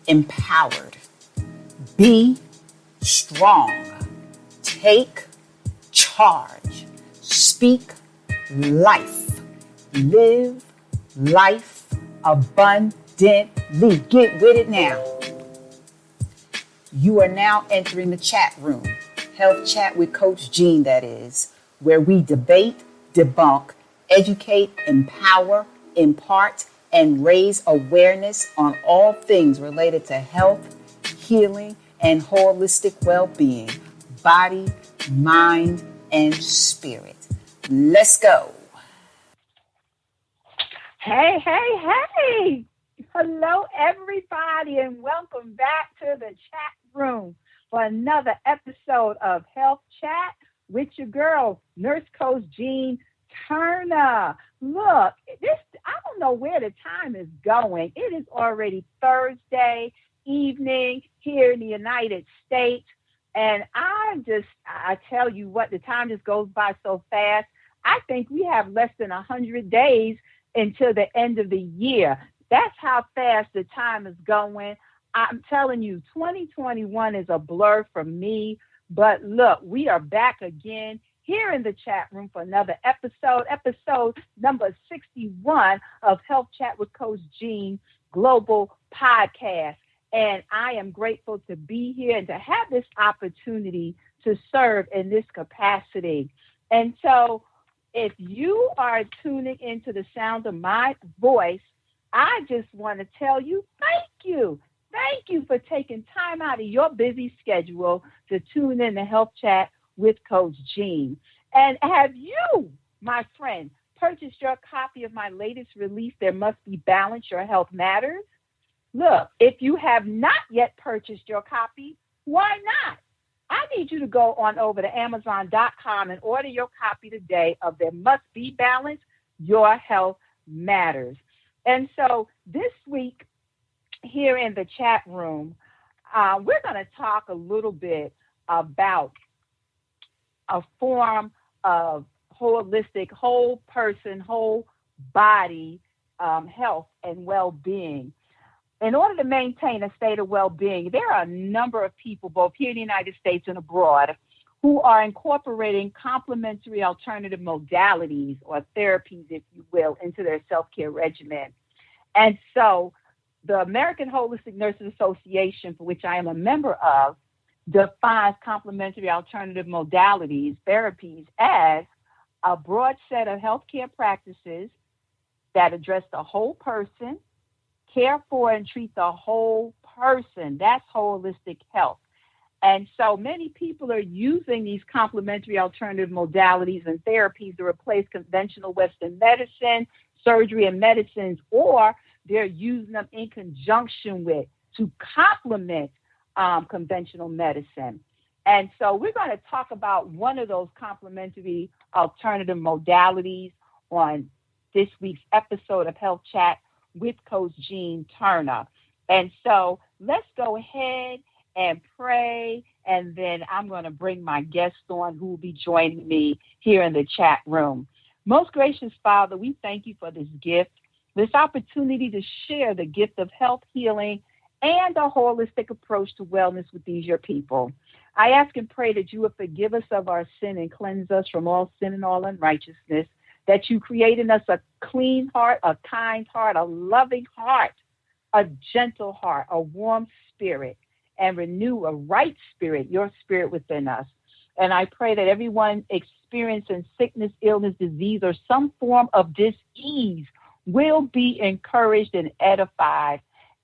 empowered. Be strong. Take charge. Speak life. Live life abundantly. Get with it now. You are now entering the chat room. Health Chat with Coach Jean, that is, where we debate, debunk, educate, empower, impart, and raise awareness on all things related to health, healing, and holistic well-being, body, mind, and spirit. Let's go. Hey, hey, hey. Hello, everybody, and welcome back to the chat room for another episode of Health Chat with your girl, Nurse Coach Jean Turner. Look, I don't know where the time is going. It is already Thursday evening here in the United States, and I tell you what, the time just goes by so fast. I think we have less than 100 days until the end of the year. That's how fast the time is going. I'm telling you, 2021 is a blur for me. But look, we are back again here in the chat room for another episode number 61 of Health Chat with Coach Jean Global Podcast. And I am grateful to be here and to have this opportunity to serve in this capacity. And so if you are tuning into the sound of my voice, I just want to tell you, thank you. Thank you for taking time out of your busy schedule to tune in to Health Chat with Coach Jean. And have you, my friend, purchased your copy of my latest release, There Must Be Balance, Your Health Matters? Look, if you have not yet purchased your copy, why not? I need you to go on over to Amazon.com and order your copy today of There Must Be Balance, Your Health Matters. And so this week here in the chat room, we're going to talk a little bit about a form of holistic, whole person, whole body health and well-being. In order to maintain a state of well-being, there are a number of people, both here in the United States and abroad, who are incorporating complementary alternative modalities or therapies, if you will, into their self-care regimen. And so the American Holistic Nurses Association, for which I am a member of, defines complementary alternative modalities, therapies, as a broad set of healthcare practices that address the whole person, care for and treat the whole person. That's holistic health. And so many people are using these complementary alternative modalities and therapies to replace conventional Western medicine, surgery, and medicines, or they're using them in conjunction with to complement conventional medicine. And so we're going to talk about one of those complementary alternative modalities on this week's episode of Health Chat with Coach Jean Turner. And so let's go ahead and pray, and then I'm going to bring my guest on who will be joining me here in the chat room. Most gracious Father, we thank you for this gift, this opportunity to share the gift of health, healing, and a holistic approach to wellness with these, your people. I ask and pray that you will forgive us of our sin and cleanse us from all sin and all unrighteousness, that you create in us a clean heart, a kind heart, a loving heart, a gentle heart, a warm spirit, and renew a right spirit, your spirit within us. And I pray that everyone experiencing sickness, illness, disease, or some form of dis-ease will be encouraged and edified,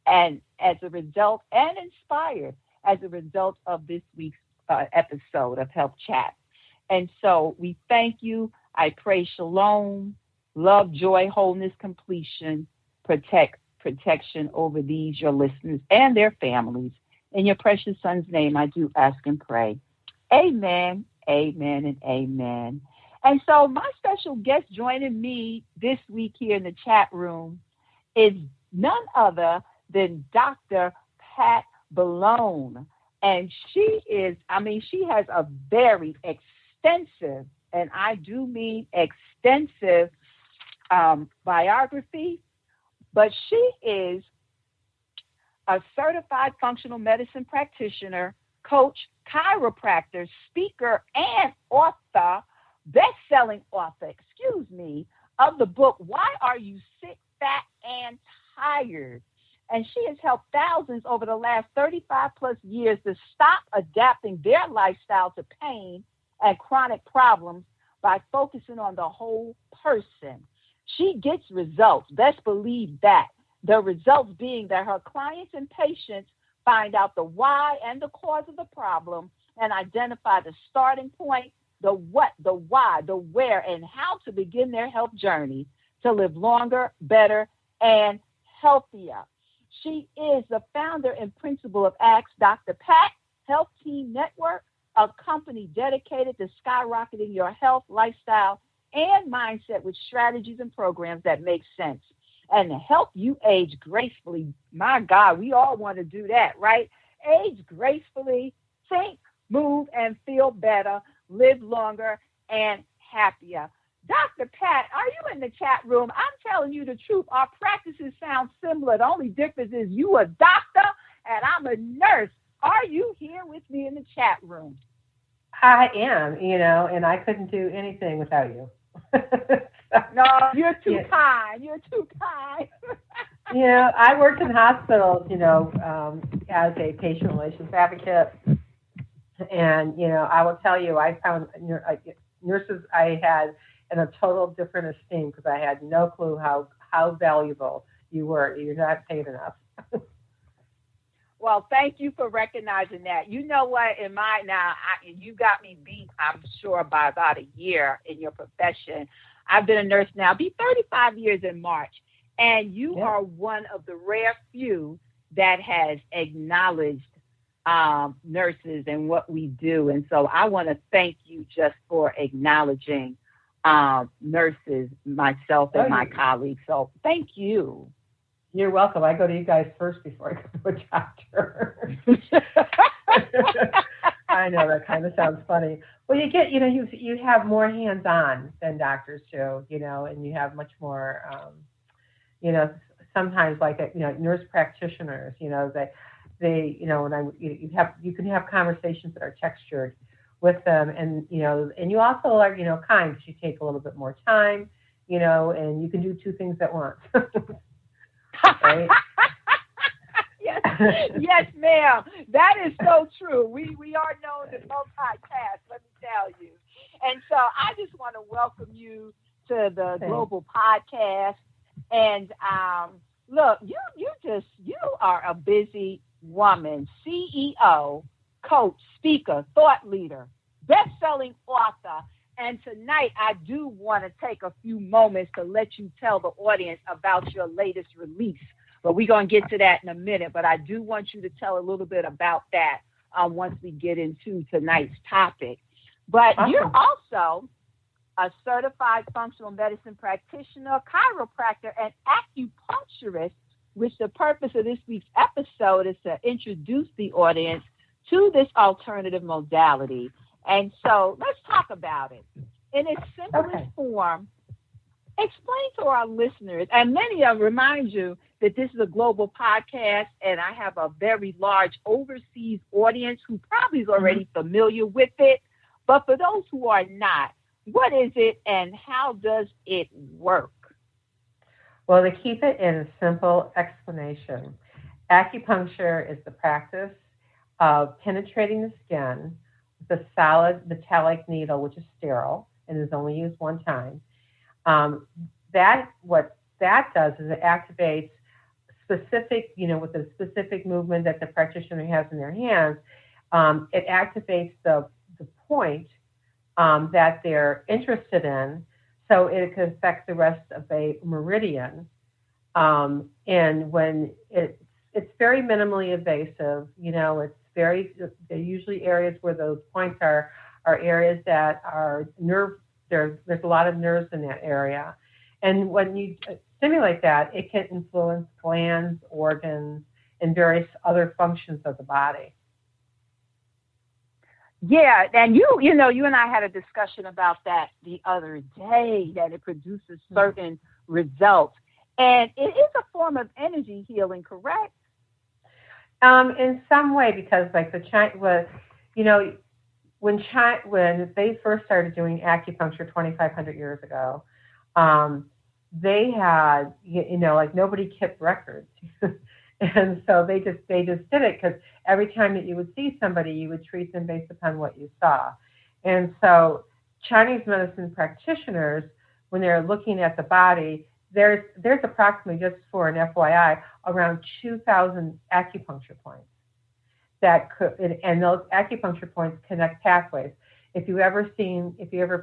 and as a result, and inspired as a result of this week's episode of Health Chat. And so we thank you. I pray shalom, love, joy, wholeness, completion, protection over these, your listeners, and their families. In your precious son's name, I do ask and pray. Amen, amen, and amen. And so my special guest joining me this week here in the chat room is none other than Dr. Pat Boulogne. And she has a very extensive, and I do mean extensive, biography, but she is a certified functional medicine practitioner, coach, chiropractor, speaker, and author, best-selling author, of the book, Why Are You Sick, Fat, and Tired? And she has helped thousands over the last 35 plus years to stop adapting their lifestyle to pain and chronic problems by focusing on the whole person. She gets results. Best believe that. The results being that her clients and patients find out the why and the cause of the problem and identify the starting point, the what, the why, the where, and how to begin their health journey to live longer, better, and healthier. She is the founder and principal of Ask Dr. Pat Health Team Network, a company dedicated to skyrocketing your health, lifestyle, and mindset with strategies and programs that make sense and help you age gracefully. My God, we all want to do that, right? Age gracefully, think, move, and feel better, live longer, and happier. Dr. Pat, are you in the chat room? I'm telling you the truth. Our practices sound similar. The only difference is you a doctor and I'm a nurse. Are you here with me in the chat room? I am, and I couldn't do anything without you. No, you're too kind. You're too kind. I worked in hospitals, as a patient relations advocate. And, I will tell you, I found nurses I had in a total different esteem because I had no clue how valuable you were. You're not paid enough. Well, thank you for recognizing that. You know what? You got me beat, I'm sure, by about a year in your profession. I've been a nurse now, be 35 years in March. And you are one of the rare few that has acknowledged nurses and what we do. And so I want to thank you just for acknowledging nurses, myself and my colleagues. So thank you. You're welcome. I go to you guys first before I go to a doctor. I know that kind of sounds funny. Well, you get, you have more hands-on than doctors do, and you have much more, sometimes like, nurse practitioners, that they, you can have conversations that are textured with them, and you also are, kind because you take a little bit more time, and you can do two things at once. Right? Yes, ma'am. That is so true. We are known to multitask, let me tell you. And so I just want to welcome you to the Global Podcast. And look, you are a busy woman, CEO, coach, speaker, thought leader, best-selling author. And tonight, I do want to take a few moments to let you tell the audience about your latest release. But we're going to get to that in a minute. But I do want you to tell a little bit about that once we get into tonight's topic. But awesome. You're also a certified functional medicine practitioner, chiropractor, and acupuncturist, which the purpose of this week's episode is to introduce the audience to this alternative modality. And so let's talk about it. In its simplest form, explain to our listeners, and many of them remind you that this is a global podcast, and I have a very large overseas audience who probably is already familiar with it. But for those who are not, what is it and how does it work? Well, to keep it in a simple explanation, acupuncture is the practice of penetrating the skin with a solid metallic needle, which is sterile and is only used one time. What that does is it activates specific, with a specific movement that the practitioner has in their hands. It activates the point that they're interested in, so it can affect the rest of a meridian. And when it's very minimally invasive, they're usually areas where those points are areas that are nerve. There's a lot of nerves in that area. And when you stimulate that, it can influence glands, organs, and various other functions of the body. Yeah, and you and I had a discussion about that the other day, that it produces certain results. And it is a form of energy healing, correct? In some way, because like the China was, you know, when they first started doing acupuncture 2,500 years ago, they had, you know, like nobody kept records. And so they just did it because every time that you would see somebody, you would treat them based upon what you saw. And so Chinese medicine practitioners, when they're looking at the body, there's approximately, just for an FYI, around 2,000 acupuncture points and those acupuncture points connect pathways. If you ever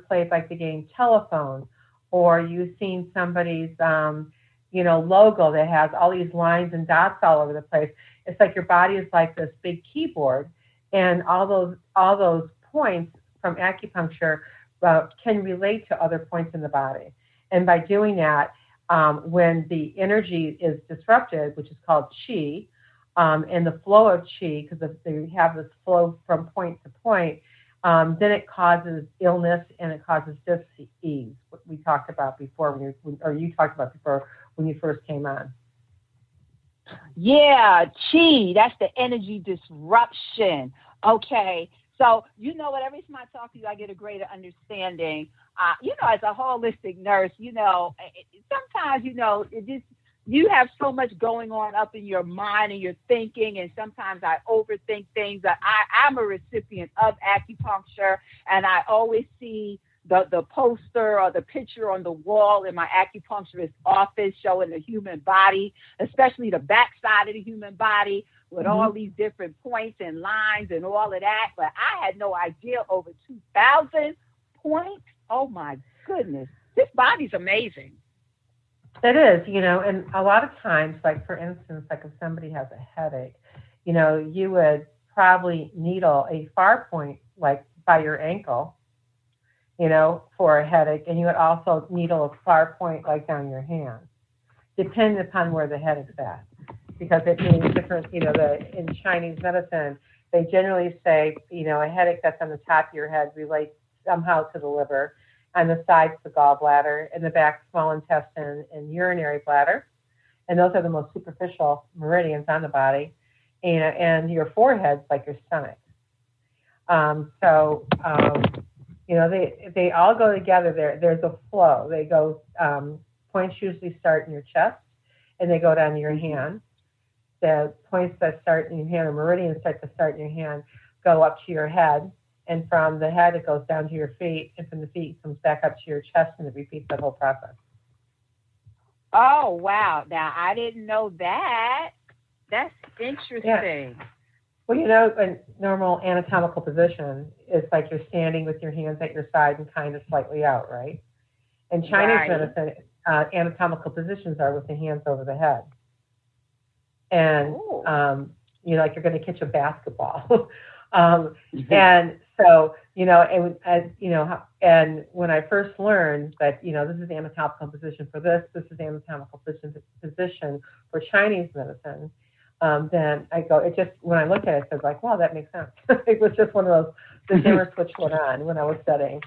played like the game Telephone, or you've seen somebody's logo that has all these lines and dots all over the place, it's like your body is like this big keyboard, and all those points from acupuncture can relate to other points in the body. And by doing that, when the energy is disrupted, which is called qi, and the flow of qi, because they have this flow from point to point, then it causes illness and it causes dis-ease, what we talked about before, you talked about before when you first came on. Yeah, qi, that's the energy disruption. Okay. So, you know what, every time I talk to you, I get a greater understanding. As a holistic nurse, sometimes, you have so much going on up in your mind and your thinking, and sometimes I overthink things. I'm a recipient of acupuncture, and I always see the poster or the picture on the wall in my acupuncturist office showing the human body, especially the backside of the human body, with all these different points and lines and all of that. But I had no idea over 2,000 points. Oh my goodness. This body's amazing. It is, and a lot of times, like for instance, like if somebody has a headache, you would probably needle a far point, like by your ankle, for a headache. And you would also needle a far point like down your hand, depending upon where the headache's at. Because it means different, in Chinese medicine, they generally say, a headache that's on the top of your head relates somehow to the liver, on the sides the gallbladder, in the back small intestine and urinary bladder. And those are the most superficial meridians on the body. And your forehead's like your stomach. They all go together. There's a flow. They go, points usually start in your chest, and they go down to your hand. The points that start in your hand, or meridians start in your hand, go up to your head. And from the head, it goes down to your feet. And from the feet, it comes back up to your chest, and it repeats that whole process. Oh, wow. Now, I didn't know that. That's interesting. Yeah. Well, a normal anatomical position is like you're standing with your hands at your side and kind of slightly out, right? In Chinese medicine, anatomical positions are with the hands over the head. And, like you're going to catch a basketball. And so, and when I first learned that, this is the anatomical position for this is the anatomical position for Chinese medicine, then I go, when I look at it, it's like, wow, that makes sense. It was just one of those, the dimmer switch went on when I was studying.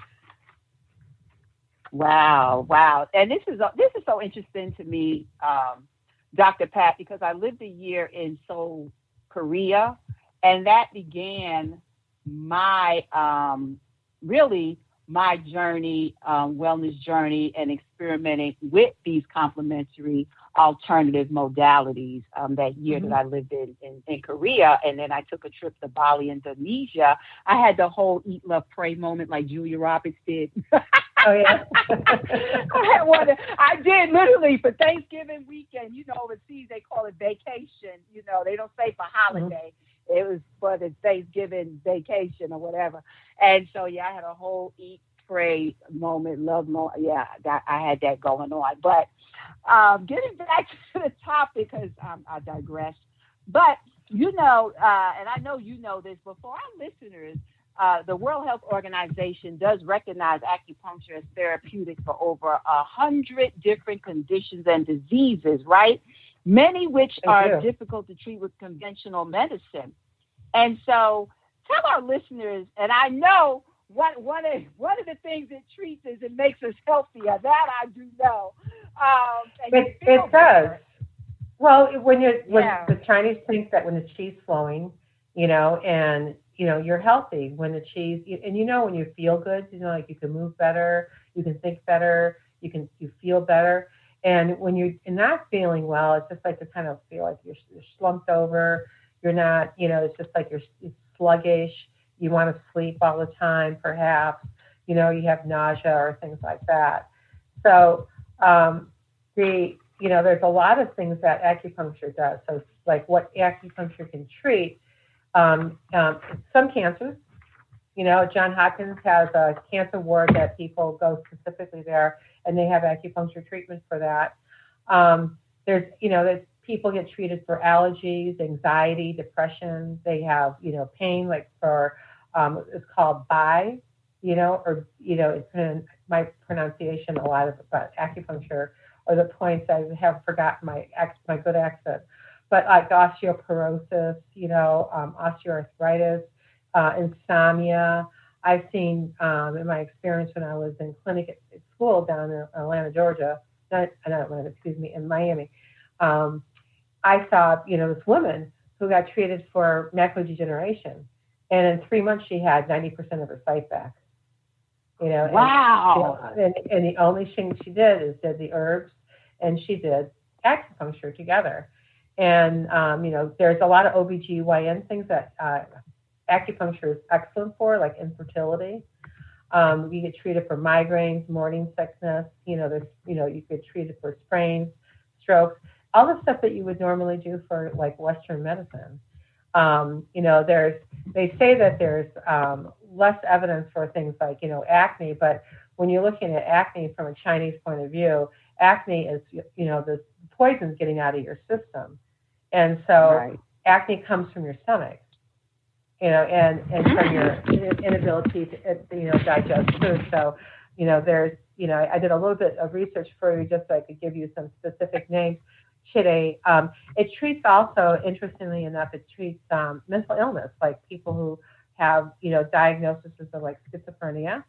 Wow. And this is so interesting to me, Dr. Pat, because I lived a year in Seoul, Korea, and that began my journey, wellness journey, and experimenting with these complementary alternative modalities that year that I lived in Korea. And then I took a trip to Bali, Indonesia. I had the whole eat, love, pray moment like Julia Roberts did. Oh, yeah. I did literally for Thanksgiving weekend. Overseas they call it vacation. They don't say for holiday. It was for the Thanksgiving vacation or whatever. And so, I had a whole eat, pray moment, love moment. Yeah, I had that going on. But getting back to the topic, because I digress. But, and I know you know this, but for our listeners, the World Health Organization does recognize acupuncture as therapeutic for over 100 different conditions and diseases, right? Many which are difficult to treat with conventional medicine. And so tell our listeners, and I know one of the things it treats is it makes us healthier. That I do know. It does. Well, when the Chinese think that when the chi's flowing, and you're healthy when the chi's, and when you feel good, like you can move better, you can think better, you feel better, and when you're not feeling well, it's just like you kind of feel like you're slumped over, you're not, it's just like you're sluggish, you want to sleep all the time, perhaps, you have nausea or things like that. So there's a lot of things that acupuncture does. So like what acupuncture can treat, some cancers. John Hopkins has a cancer ward that people go specifically there, and they have acupuncture treatment for that. There's people get treated for allergies, anxiety, depression. They have, pain, like for, it's called Bai, it's my pronunciation a lot about acupuncture, or the points I have forgotten my good accent, but like osteoporosis, osteoarthritis, insomnia. I've seen in my experience when I was in clinic at school down in Atlanta, Georgia, in Miami, I saw, this woman who got treated for macular degeneration, and in 3 months she had 90% of her sight back. Wow. And the only thing she did is did the herbs, and she did acupuncture together. And, there's a lot of OBGYN things that acupuncture is excellent for, like infertility. You get treated for migraines, morning sickness. There's, you get treated for sprains, strokes, all the stuff that you would normally do for like Western medicine. They say that there's less evidence for things like, acne, but when you're looking at acne from a Chinese point of view, acne is, the poison's getting out of your system. And so acne comes from your stomach, and from your inability to, digest food. So, there's, I did a little bit of research for you just so I could give you some specific names. It treats also, interestingly enough, it treats mental illness, like people who have, diagnoses of like schizophrenia,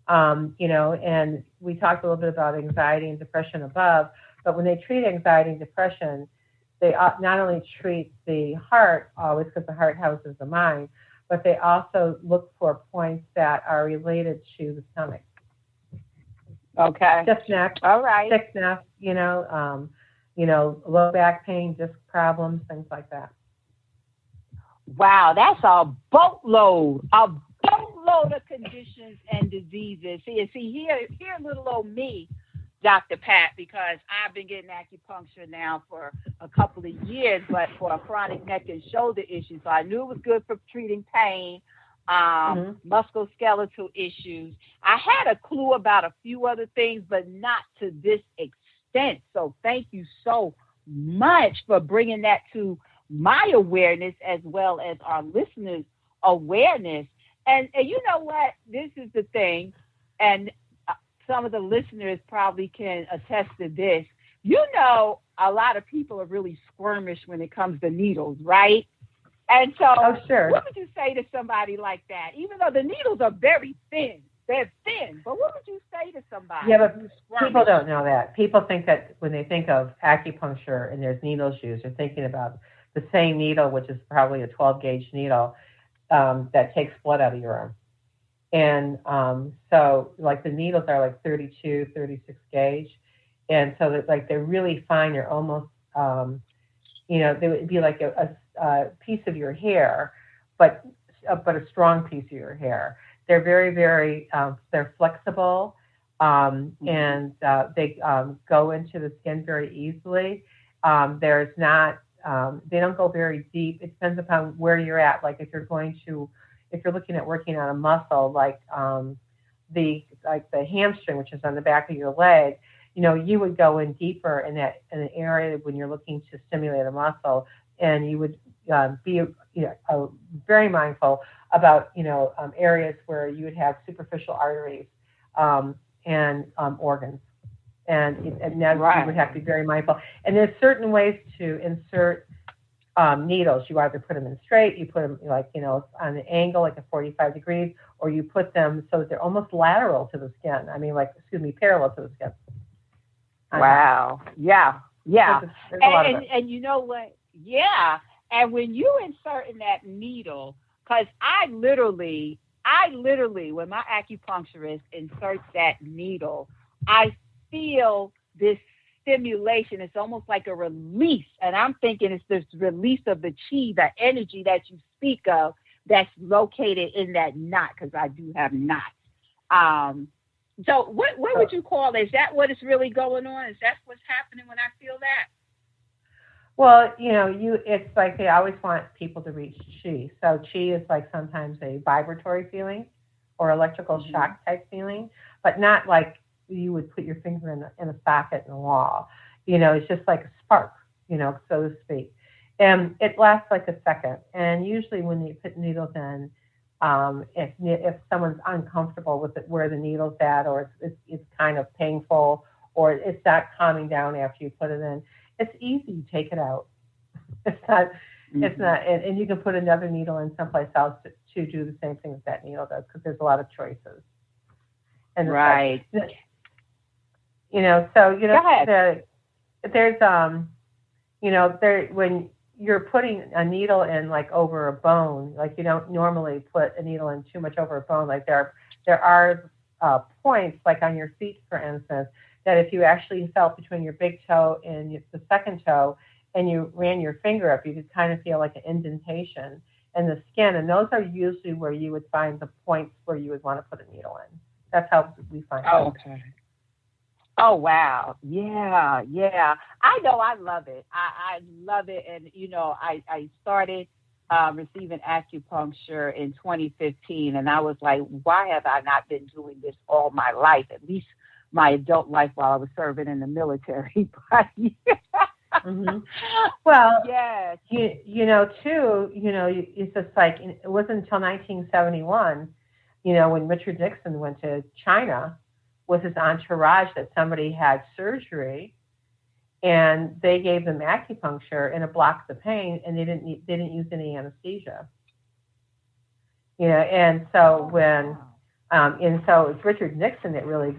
and we talked a little bit about anxiety and depression above, but when they treat anxiety and depression, they not only treat the heart, always because the heart houses the mind, but they also look for points that are related to the stomach. Okay. Stiffness, all right. sickness, low back pain, disc problems, things like that. Wow, that's a boatload of conditions and diseases. See, here little old me, Dr. Pat, because I've been getting acupuncture now for a couple of years, but for a chronic neck and shoulder issue. So I knew it was good for treating pain, musculoskeletal issues. I had a clue about a few other things, but not to this extent. So thank you so much for bringing that to my awareness as well as our listeners' awareness. And you know what? This is the thing, and some of the listeners probably can attest to this. A lot of people are really squirmish when it comes to needles, right? And so sure. What would you say to somebody like that? Even though the needles are very thin, they're thin, but what would you say to somebody? Yeah, but people don't know that. People think that when they think of acupuncture and there's needles used, they're thinking about the same needle, which is probably a 12-gauge needle that takes blood out of your arm. And so like the needles are like 32, 36 gauge. And so that like they're really fine. They're almost, they would be like a piece of your hair, but a strong piece of your hair. They're very, very, they're flexible, and they go into the skin very easily. There's not, they don't go very deep. It depends upon where you're at. Like if you're looking at working on a muscle, like the hamstring, which is on the back of your leg, you would go in deeper in an area when you're looking to stimulate a muscle, and you would be very mindful about areas where you would have superficial arteries and organs. And now you would have to be very mindful. And there's certain ways to insert needles. You either put them in straight, you put them on an angle, like a 45 degrees, or you put them so that they're almost lateral to the skin. Parallel to the skin. Wow. Yeah. Yeah. There's a lot of it. And you know what? Yeah. And when you insert in that needle, because I literally, when my acupuncturist inserts that needle, I feel this stimulation. It's almost like a release. And I'm thinking it's this release of the chi, the energy that you speak of, that's located in that knot, because I do have knots. So what would you call it? Is that what is really going on? Is that what's happening when I feel that? Well, it's like they always want people to reach chi. So chi is like sometimes a vibratory feeling or electrical shock type feeling, but not like you would put your finger in a socket in the wall. It's just like a spark, so to speak. And it lasts like a second. And usually when you put needles in, if someone's uncomfortable with it, where the needle's at, or it's kind of painful, or it's not calming down after you put it in, it's easy to take it out. It's not, and you can put another needle in someplace else to do the same thing that needle does, because there's a lot of choices. And right. So there's, when you're putting a needle in like over a bone, like you don't normally put a needle in too much over a bone. Like there are points, like on your feet, for instance, that if you actually felt between your big toe and the second toe, and you ran your finger up, you could kind of feel like an indentation in the skin. And those are usually where you would find the points where you would want to put a needle in. That's how we find it. Okay. Oh, wow. Yeah, yeah. I know I love it. I love it. And, I started receiving acupuncture in 2015. And I was like, why have I not been doing this all my life, at least my adult life while I was serving in the military? Well, yes. It's just like, it wasn't until 1971, when Richard Nixon went to China with his entourage, that somebody had surgery, and they gave them acupuncture, and it blocked the pain, and they didn't use any anesthesia. And so and so it's Richard Nixon that really,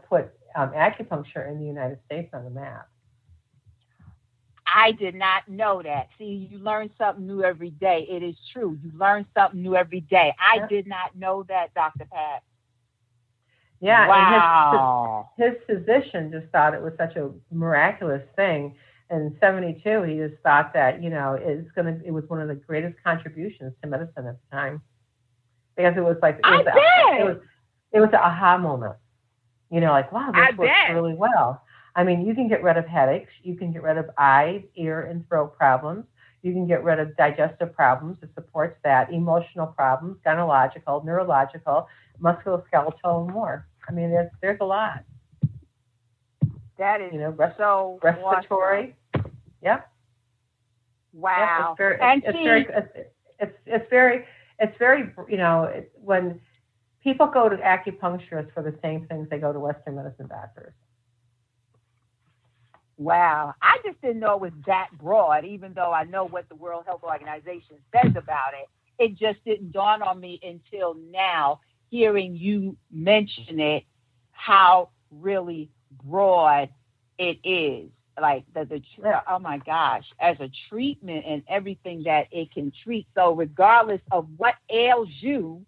put acupuncture in the United States on the map. I did not know that. See, you learn something new every day. It is true. You learn something new every day. I did not know that, Dr. Pat. Yeah. Wow. And his physician just thought it was such a miraculous thing. In 1972, he just thought that, it was one of the greatest contributions to medicine at the time. Because it was like, it was an aha moment. Like, wow, this works really well. I mean, you can get rid of headaches. You can get rid of eye, ear, and throat problems. You can get rid of digestive problems. It supports that. Emotional problems, gynecological, neurological, musculoskeletal, and more. I mean, there's a lot. That is so respiratory. Awesome. Yep. Wow. Yep, it's very. When people go to acupuncturists for the same things, they go to Western medicine doctors. Wow. I just didn't know it was that broad, even though I know what the World Health Organization says about it. It just didn't dawn on me until now, hearing you mention it, how really broad it is. Like, oh my gosh, as a treatment and everything that it can treat. So regardless of what ails you,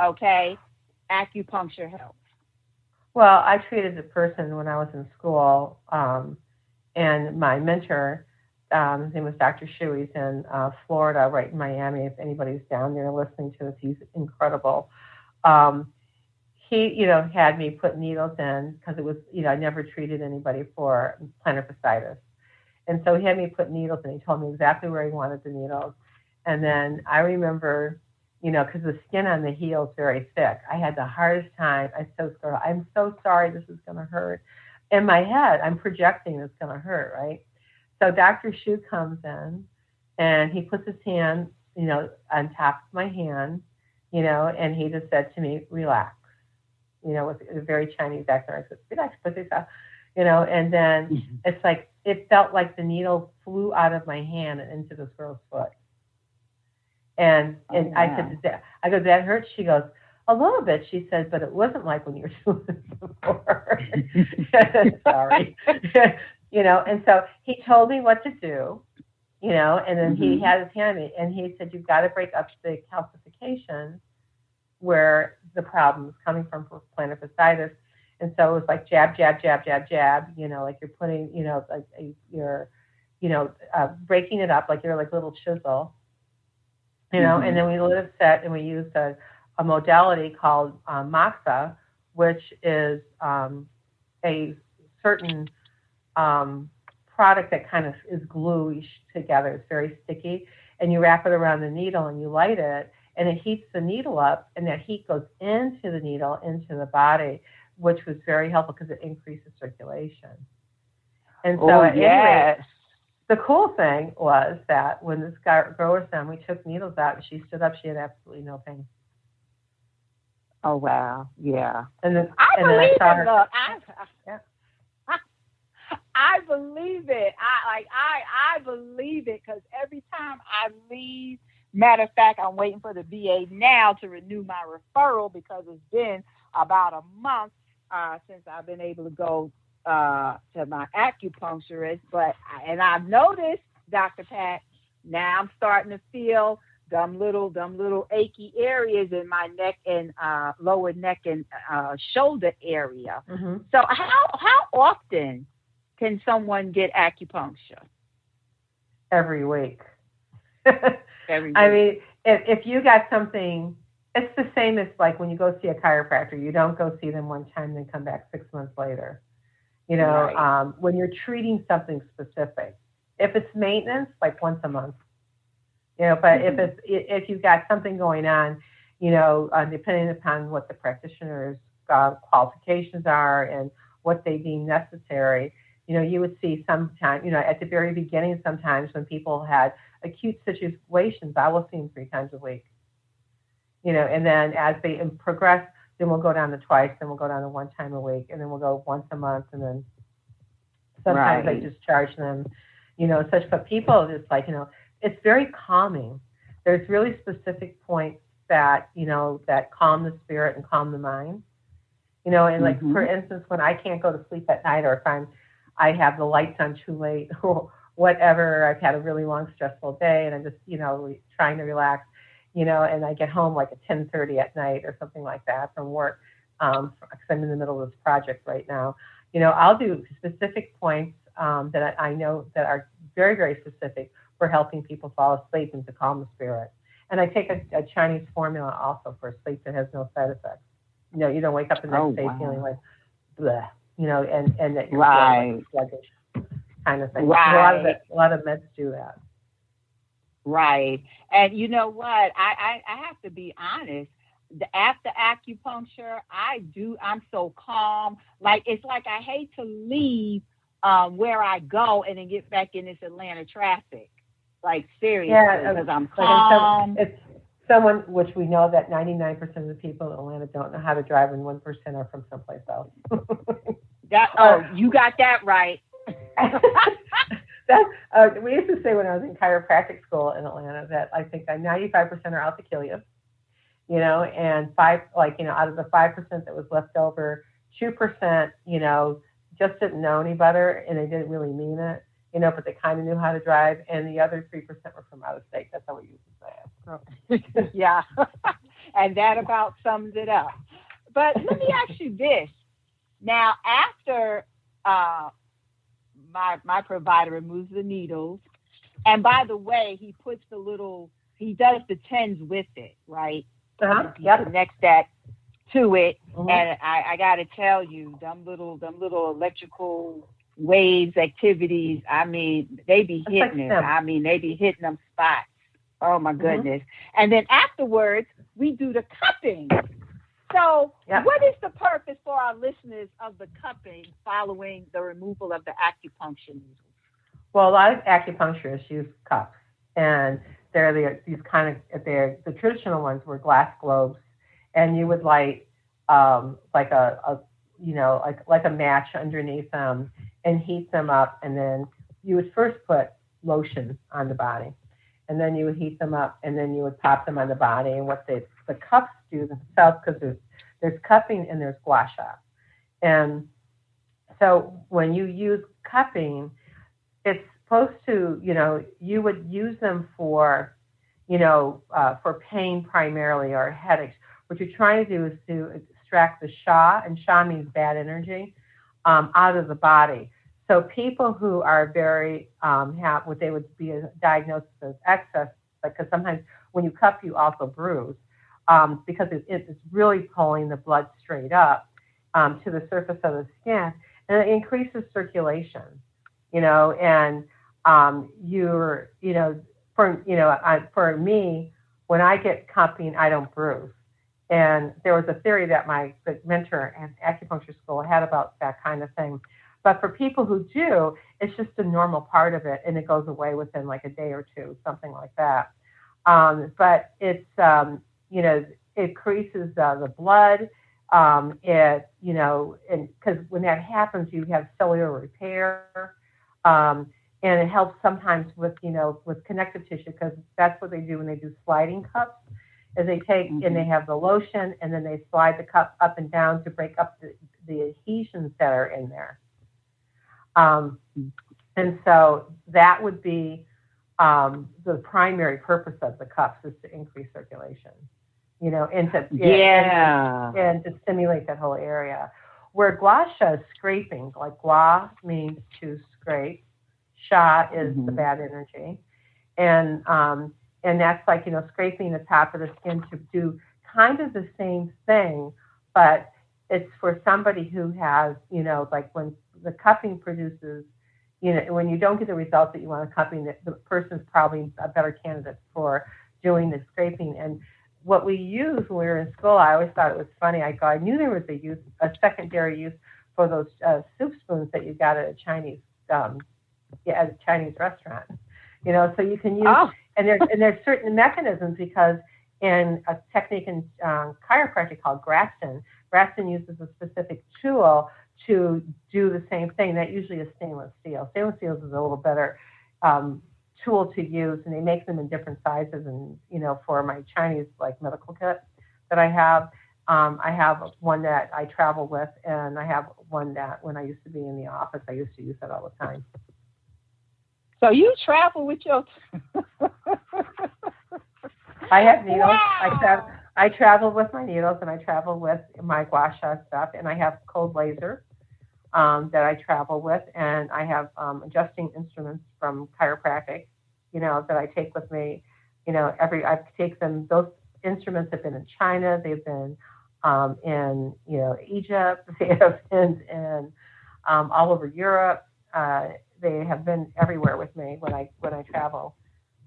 okay, acupuncture helps. Well, I treated a person when I was in school, and my mentor, his name was Dr. Shu. He's in Florida, right in Miami. If anybody's down there listening to us, he's incredible. He, had me put needles in, because it was, I never treated anybody for plantar fasciitis. And so he had me put needles in. He told me exactly where he wanted the needles. And then I remember, because the skin on the heel is very thick, I had the hardest time. I'm so sorry, this is going to hurt. In my head, I'm projecting it's going to hurt, right? So Dr. Shu comes in, and he puts his hand, on top of my hand, and he just said to me, relax, with a very Chinese accent. I said, relax, put this out, and then it's like, it felt like the needle flew out of my hand and into this girl's foot. And I said, did that hurt? She goes, a little bit, she said, but it wasn't like when you were doing this before. Sorry. And so he told me what to do, and then he had his hand me, and he said, you've got to break up the calcification where the problem is coming from for plantar fasciitis. And so it was like jab, jab, jab, jab, jab, like you're putting, you're, breaking it up like you're like a little chisel, and then we let it set, and we used a modality called Moxa, which is a certain product that kind of is gluey together. It's very sticky, and you wrap it around the needle and you light it, and it heats the needle up, and that heat goes into the needle, into the body, which was very helpful because it increases circulation. And so anyway, the cool thing was that when this girl was done, we took needles out, and she stood up. She had absolutely no pain. Oh, wow. Yeah. And then I believe it. Look, I believe it. I believe it, because every time I leave, matter of fact, I'm waiting for the VA now to renew my referral, because it's been about a month since I've been able to go to my acupuncturist. And I've noticed, Dr. Pat, now I'm starting to feel them little achy areas in my neck and lower neck and shoulder area. So how often can someone get acupuncture? Every week. Every week. I mean, if you got something, it's the same as like when you go see a chiropractor. You don't go see them one time and then come back 6 months later. Right. When you're treating something specific, if it's maintenance, like once a month. But if you've got something going on, depending upon what the practitioner's qualifications are and what they deem necessary, you would see sometimes, at the very beginning, sometimes when people had acute situations, I will see them 3 times a week. And then as they progress, then we'll go down to twice, then we'll go down to 1 time a week, and then we'll go once a month, and then sometimes I just charge them, such. But people just like, it's very calming. There's really specific points that, that calm the spirit and calm the mind. And like, for instance, when I can't go to sleep at night, or if I have the lights on too late or whatever, I've had a really long, stressful day, and I'm just, trying to relax, and I get home like at 10:30 at night or something like that from work, because I'm in the middle of this project right now. I'll do specific points that I know that are very, very specific for helping people fall asleep and to calm the spirit. And I take a Chinese formula also for sleep that has no side effects. You don't wake up the next day feeling like, bleh, and that you're feeling like sluggish kind of thing. Right. A lot of meds do that. Right. And you know what? I have to be honest. After acupuncture, I'm so calm. Like, it's like I hate to leave where I go and then get back in this Atlanta traffic. Like, seriously, because I'm calm. It's someone, which we know that 99% of the people in Atlanta don't know how to drive, and 1% are from someplace else. You got that right. We used to say when I was in chiropractic school in Atlanta that I think 95% are out to kill you, and out of the 5% that was left over, 2%, just didn't know any better, and they didn't really mean it, but they kind of knew how to drive, and the other 3% were from out of state. That's how we used to say it. Yeah, and that about sums it up. But let me ask you this. Now, after my provider removes the needles, and by the way, he does the TENS with it, right? He connects that to it, and I got to tell you, them little electrical waves activities, I mean, they be hitting it. I mean, they be hitting them spots. Oh my goodness. And then afterwards, we do the cupping. So what is the purpose for our listeners of the cupping following the removal of the acupuncture needles? Well, a lot of acupuncturists use cups, and they're the traditional ones were glass globes, and you would light like a match underneath them and heat them up, and then you would first put lotion on the body, and then you would heat them up, and then you would pop them on the body. And what the cups do themselves, because there's cupping and there's gua sha, and So when you use cupping, it's supposed to, you would use them for, for pain primarily or headaches. What you're trying to do is to extract the sha, and sha means bad energy, out of the body. So people who are very, have what they would be diagnosed as excess, because sometimes when you cup, you also bruise, because it's really pulling the blood straight up to the surface of the skin, and it increases circulation, and for me, when I get cupping, I don't bruise. And there was a theory that my mentor at acupuncture school had about that kind of thing. But for people who do, it's just a normal part of it, and it goes away within like a day or two, something like that. But it's, it increases the blood. And because when that happens, you have cellular repair. And it helps sometimes with connective tissue, because that's what they do when they do sliding cups, is they take and they have the lotion, and then they slide the cup up and down to break up the adhesions that are in there. And so that would be the primary purpose of the cups, is to increase circulation, and to stimulate that whole area. Where gua sha is scraping, like gua means to scrape, sha is the bad energy, and that's like scraping the top of the skin to do kind of the same thing, but it's for somebody who has like when the cupping produces, when you don't get the results that you want with cupping, the person's probably a better candidate for doing the scraping. And what we used when we were in school, I always thought it was funny. I knew there was a secondary use for those soup spoons that you got at a Chinese restaurant. So you can use, and there's certain mechanisms, because in a technique in chiropractic called Graston uses a specific tool to do the same thing. That usually is stainless steel. Stainless steel is a little better tool to use, and they make them in different sizes. And for my Chinese medical kit that I have one that I travel with, and I have one that when I used to be in the office, I used to use that all the time. So you travel with your... I have needles. Wow. I travel with my needles, and I travel with my gua sha stuff, and I have cold laser that I travel with, and I have adjusting instruments from chiropractic, that I take with me. I take them. Those instruments have been in China. They've been in Egypt. They have been in all over Europe. They have been everywhere with me when I travel.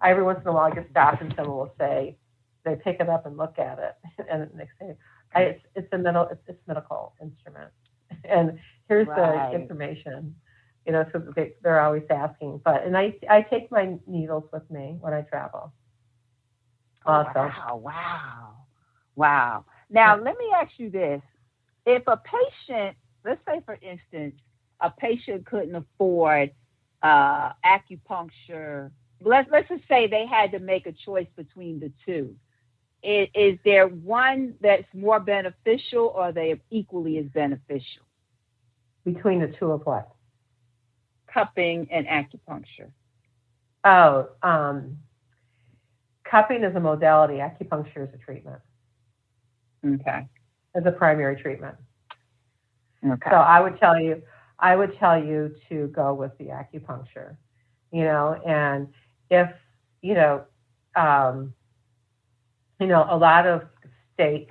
Every once in a while, I get stopped, and someone will say, they pick it up and look at it, and they say, it's a medical instrument, and here's the information. So they're always asking. And I take my needles with me when I travel. Also. Wow. Now let me ask you this: if a patient, let's say for instance, a patient couldn't afford acupuncture. Let's just say they had to make a choice between the two. Is there one that's more beneficial, or are they equally as beneficial? Between the two of what? Cupping and acupuncture. Cupping is a modality. Acupuncture is a treatment. Okay. It's a primary treatment. Okay. So I would tell you to go with the acupuncture, and if, a lot of states,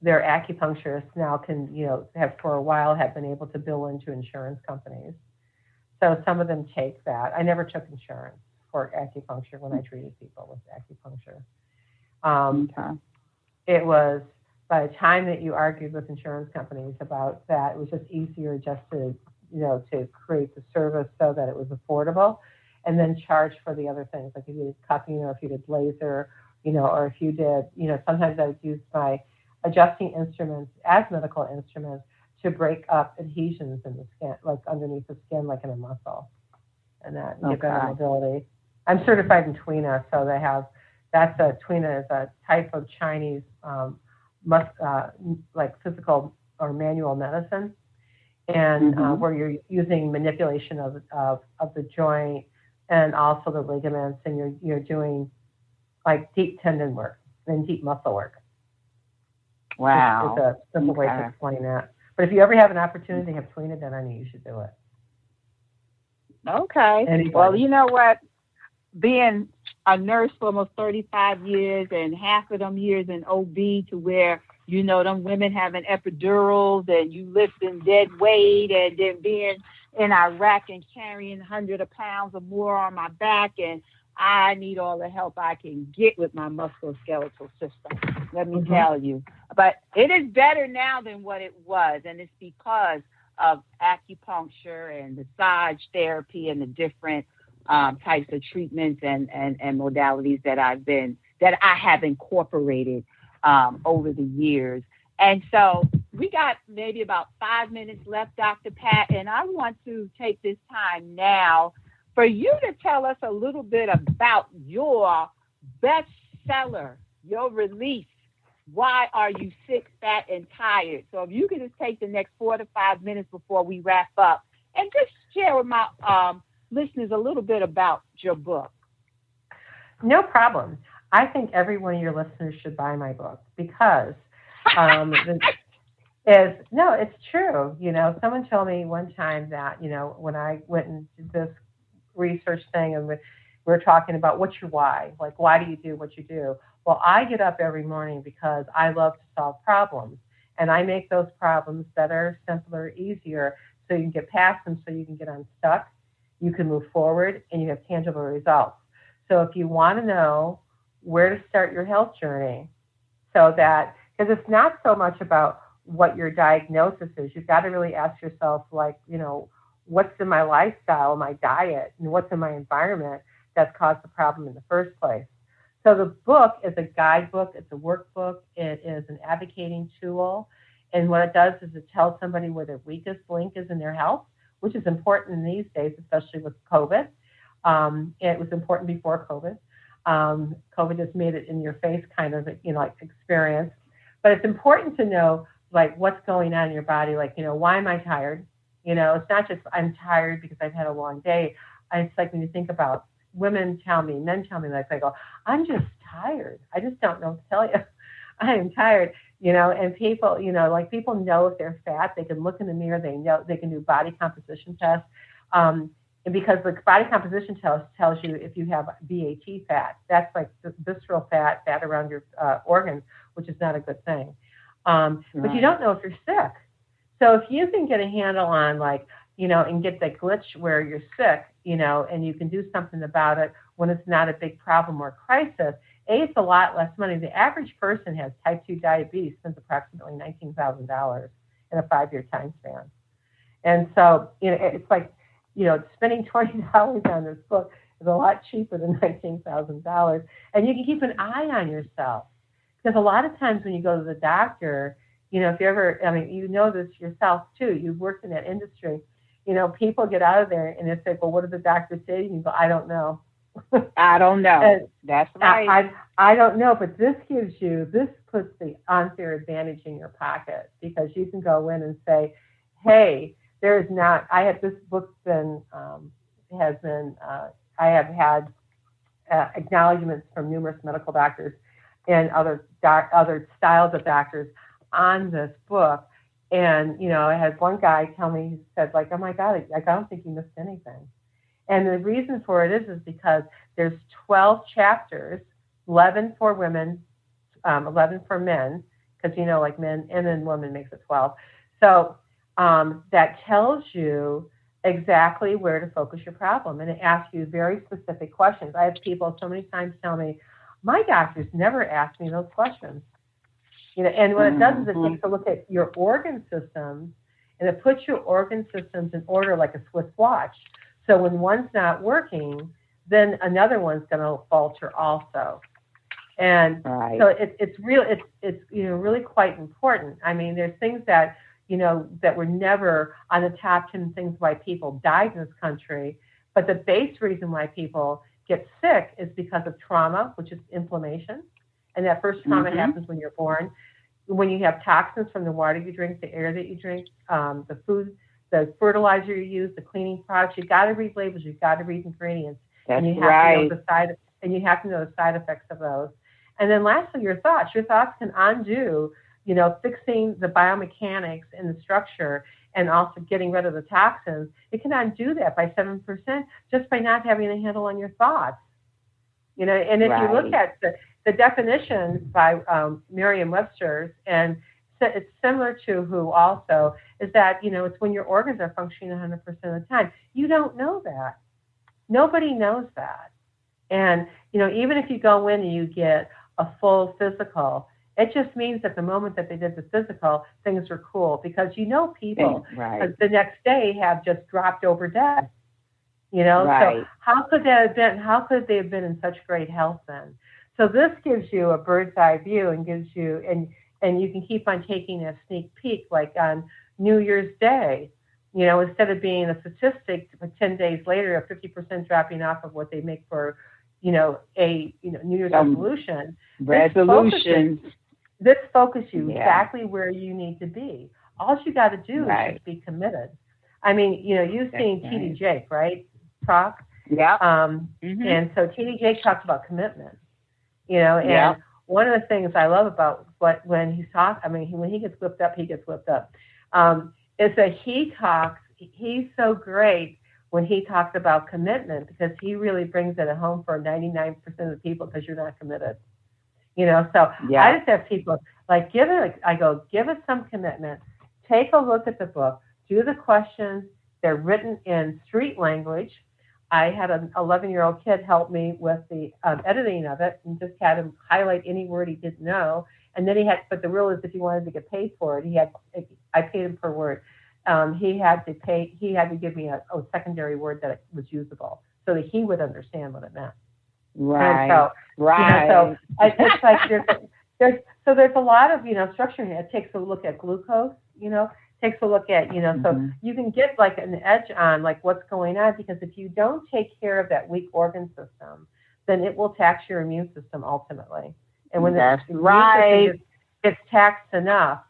their acupuncturists now can, have for a while have been able to bill into insurance companies. So some of them take that. I never took insurance for acupuncture when I treated people with acupuncture. It was, by the time that you argued with insurance companies about that, it was just easier just to, to create the service so that it was affordable, and then charge for the other things, like if you did cupping, or if you did laser, or if you did, sometimes I would use my adjusting instruments as medical instruments to break up adhesions in the skin, like underneath the skin, like in a muscle, and that give better mobility. I'm certified in Tuina, so Tuina is a type of Chinese like physical or manual medicine, and where you're using manipulation of the joint and also the ligaments, and you're doing like deep tendon work and deep muscle work. Wow. It's a simple way to explain that. But if you ever have an opportunity to have Twina done on you, you should do it. Okay. Anybody. Well, you know what? Being a nurse for almost 35 years and half of them years in OB, to where, you know, them women having epidurals and you lifting dead weight, and then being in Iraq and carrying hundreds of pounds or more on my back, and I need all the help I can get with my musculoskeletal system, let me tell you. But it is better now than what it was, and it's because of acupuncture and massage therapy and the different types of treatments and modalities that I have incorporated over the years. And so we got maybe about 5 minutes left, Dr. Pat, and I want to take this time now for you to tell us a little bit about your bestseller, your release, Why Are You Sick, Fat, and Tired? So if you could just take the next 4 to 5 minutes before we wrap up and just share with my listeners a little bit about your book. No problem. I think every one of your listeners should buy my book because it's true. You know, someone told me one time that, you know, when I went and did this research thing and we were talking about what's your why? Like, why do you do what you do? Well, I get up every morning because I love to solve problems, and I make those problems better, simpler, easier, so you can get past them, so you can get unstuck, you can move forward, and you have tangible results. So if you want to know where to start your health journey, so that, because it's not so much about what your diagnosis is, you've got to really ask yourself, like, you know, what's in my lifestyle, my diet, and what's in my environment that's caused the problem in the first place. So the book is a guidebook, it's a workbook, it is an advocating tool, and what it does is it tells somebody where their weakest link is in their health, which is important in these days, especially with COVID. It was important before COVID. COVID just made it in your face kind of, you know, like experience. But it's important to know, like, what's going on in your body, like, you know, why am I tired? You know, it's not just I'm tired because I've had a long day. It's like when you think about women tell me, men tell me, like, they go, I'm just tired. I just don't know what to tell you. I am tired, you know, and people, you know, like people know if they're fat, they can look in the mirror, they know they can do body composition tests. And because the body composition test tells you if you have BAT fat, that's like visceral fat around your organs, which is not a good thing. But you don't know if you're sick. So if you can get a handle on, like, you know, and get that glitch where you're sick, you know, and you can do something about it when it's not a big problem or crisis, it's a lot less money. The average person has type 2 diabetes, spends approximately $19,000 in a 5-year time span. And so, you know, it's like, you know, spending $20 on this book is a lot cheaper than $19,000. And you can keep an eye on yourself. Because a lot of times when you go to the doctor, you know, if you ever, I mean, you know this yourself too, you've worked in that industry, you know, people get out of there and they say, well, what did the doctor say? And you go, I don't know. I don't know. And that's right. I don't know, but this puts the unfair advantage in your pocket, because you can go in and say, hey, there is not, I have this book been, I have had acknowledgments from numerous medical doctors and other styles of doctors on this book. And, you know, I had one guy tell me, he said, like, oh my God, I don't think you missed anything. And the reason for it is because there's 12 chapters, 11 for women, 11 for men, because, you know, like men and then women makes it 12. So that tells you exactly where to focus your problem. And it asks you very specific questions. I have people so many times tell me, my doctors never asked me those questions. You know, and what it does is it takes a look at your organ systems, and it puts your organ systems in order like a Swiss watch. So when one's not working, then another one's going to falter also. And so it's you know, really quite important. I mean, there's things that, you know, that were never on the top 10 things why people died in this country, but the base reason why people get sick is because of trauma, which is inflammation. And that first trauma happens when you're born. When you have toxins from the water you drink, the air that you drink, the food the fertilizer you use, the cleaning products. You got to read labels. You got to read ingredients. That's and you have right. to know you have to know the side effects of those. And then lastly, your thoughts. Your thoughts can undo, fixing the biomechanics and the structure and also getting rid of the toxins. It can undo that by 7% just by not having a handle on your thoughts. And if you look at the definitions by Merriam-Webster's, and it's similar to WHO also, is that, it's when your organs are functioning 100% of the time. You don't know that. Nobody knows that. And, even if you go in and you get a full physical, it just means that the moment that they did the physical, things were cool, because people the next day have just dropped over dead. So how could they have been in such great health then? So this gives you a bird's eye view and gives you, and you can keep on taking a sneak peek, like on New Year's Day, instead of being a statistic, 10 days later, a 50% dropping off of what they make for, New Year's resolution. This focuses you exactly where you need to be. All you got to do is just be committed. I mean, you've seen T.D. Jake, right? Talk. Yeah. And so T.D. Jake talks about commitment, and one of the things I love about when he's talking, when he gets whipped up, he gets whipped up, is that he's so great when he talks about commitment, because he really brings it home for 99% of the people, because you're not committed. So I just have people give us some commitment, take a look at the book, do the questions. They're written in street language. I had an 11-year-old kid help me with the editing of it, and just had him highlight any word he didn't know. And then but the rule is, if he wanted to get paid for it, I paid him per word. He had to give me a secondary word that was usable, so that he would understand what it meant. Right. And so it's like there's a lot of structure here. It takes a look at glucose, takes a look at so you can get an edge on what's going on, because if you don't take care of that weak organ system, then it will tax your immune system ultimately. And when the immune system gets taxed enough,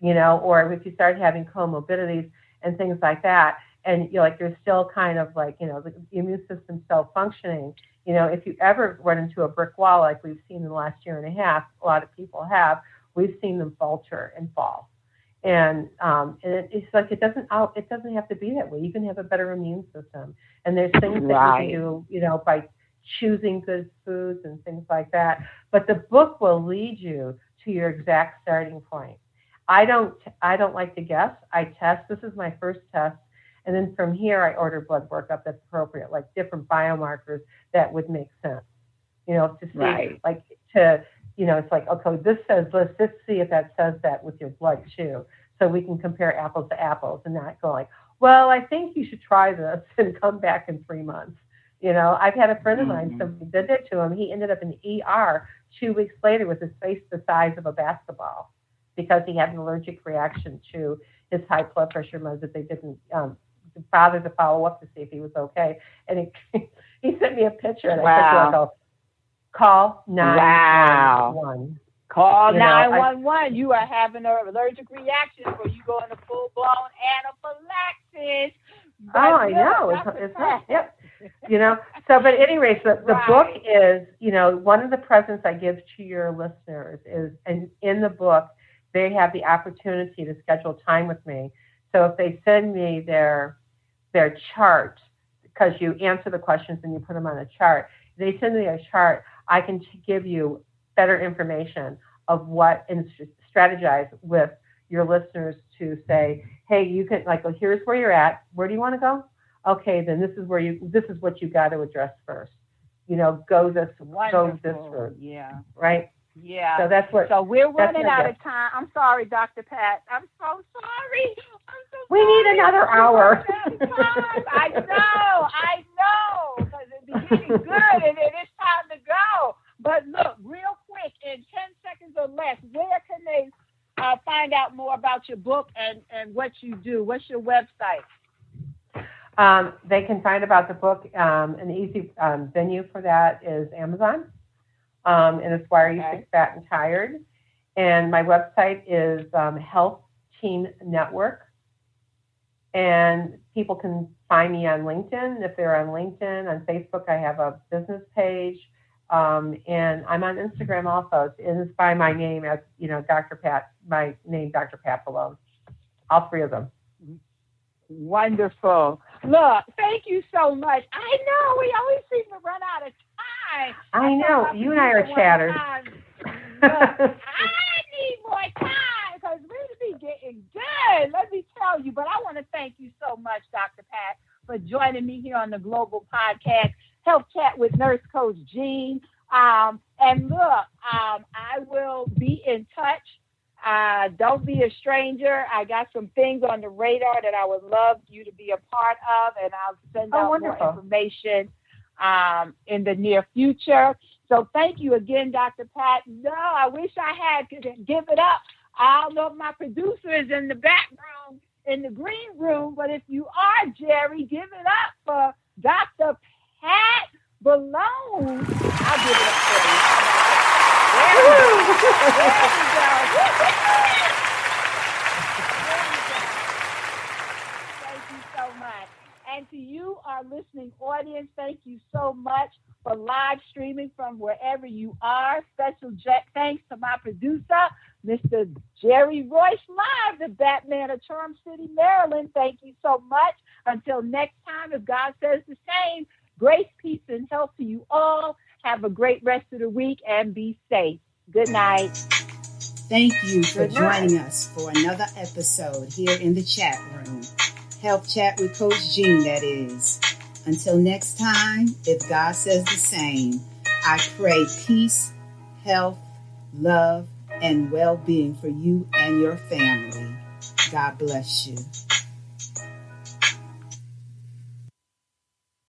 or if you start having comorbidities and things like that, and you're still kind of the immune system still functioning. If you ever run into a brick wall like we've seen in the last year and a half, a lot of people have, we've seen them falter and fall. And it's it doesn't have to be that way. You can have a better immune system. And there's things that you can do, by choosing good foods and things like that. But the book will lead you to your exact starting point. I don't like to guess. I test. This is my first test. And then from here, I order blood work up that's appropriate, different biomarkers that would make sense, to see, it's okay, this says, let's see if that says that with your blood too. So we can compare apples to apples and not go well, I think you should try this and come back in 3 months. I've had a friend of mine, somebody did it to him. He ended up in the ER 2 weeks later with his face the size of a basketball, because he had an allergic reaction to his high blood pressure meds that they didn't bother to follow up to see if he was okay. And he sent me a picture, and I said, call 911. Call 911. You are having an allergic reaction, or you go into full-blown anaphylaxis. I know. It's yep. So, but anyway, so the book is, one of the presents I give to your listeners is, and in the book, they have the opportunity to schedule time with me. So if they send me their chart, because you answer the questions and you put them on a chart, they send me a chart, I can give you better information of what, and strategize with your listeners to say, hey, you can, here's where you're at. Where do you want to go? Okay, then this is what you got to address first. Go this route. Yeah. Right? Yeah. So that's what. So we're running out of time. I'm sorry, Dr. Pat. I'm so sorry. We need another hour. I know. Because it'd be getting good, and it is time to go. But look, real quick, in 10 seconds or less, where can they find out more about your book and what you do? What's your website? They can find about the book. An easy venue for that is Amazon. And it's Why Are You Sick, Fat, and Tired? And my website is Health Teen Network. And people can find me on LinkedIn. If they're on LinkedIn, on Facebook, I have a business page. And I'm on Instagram also. It's by my name as, Dr. Pat, my name, Dr. Pat Boulogne. All three of them. Wonderful. Look, thank you so much. I know we always seem to run out of time. I know. You and I are chatters. I need more time because we're getting good. Let me tell you. But I want to thank you so much, Dr. Pat, for joining me here on the Global Podcast, Health Chat with Nurse Coach Jean. And look, I will be in touch. Don't be a stranger. I got some things on the radar that I would love you to be a part of, and I'll send out more information in the near future. So thank you again, Dr. Pat. No, I wish I had to give it up. I don't know if my producer is in the back room, in the green room, but if you are, Jerry, give it up for Dr. Pat Boulogne. I'll give it up for you. There we go. Thank you so much. And to you, our listening audience, thank you so much for live streaming from wherever you are. Special thanks to my producer, Mr. Jerry Royce Live, the Batman of Charm City, Maryland. Thank you so much. Until next time, if God says the same, grace, peace, and health to you all. Have a great rest of the week and be safe. Good night. Thank you for joining us for another episode here in the chat room. Health Chat with Coach Jean, that is. Until next time, if God says the same, I pray peace, health, love, and well-being for you and your family. God bless you.